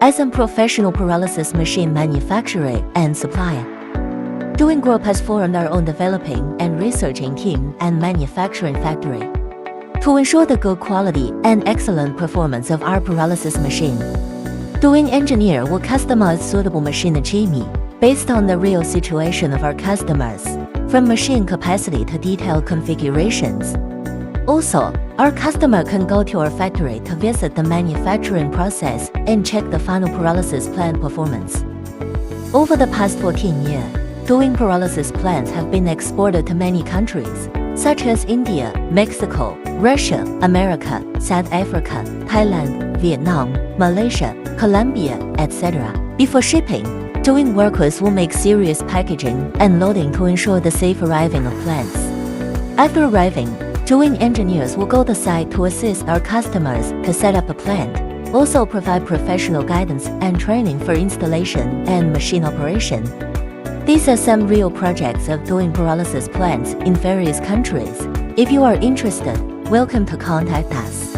as a professional pyrolysis machine manufacturer and supplier. Doing Group has formed our own developing and researching team and manufacturing factory to ensure the good quality and excellent performance of our pyrolysis machine. Doing engineer will customize suitable machinery based on the real situation of our customers, from machine capacity to detailed configurations. Also, our customer can go to our factory to visit the manufacturing process and check the final pyrolysis plant performance. Over the past 14 years, Doing pyrolysis plants have been exported to many countries, such as India, Mexico, Russia, America, South Africa, Thailand, Vietnam, Malaysia, Colombia, etc. Before shipping, Doing workers will make serious packaging and loading to ensure the safe arriving of plants. After arriving, Doing engineers will go to site to assist our customers to set up a plant, also provide professional guidance and training for installation and machine operation. These are some real projects of Doing pyrolysis plants in various countries. If you are interested, welcome to contact us.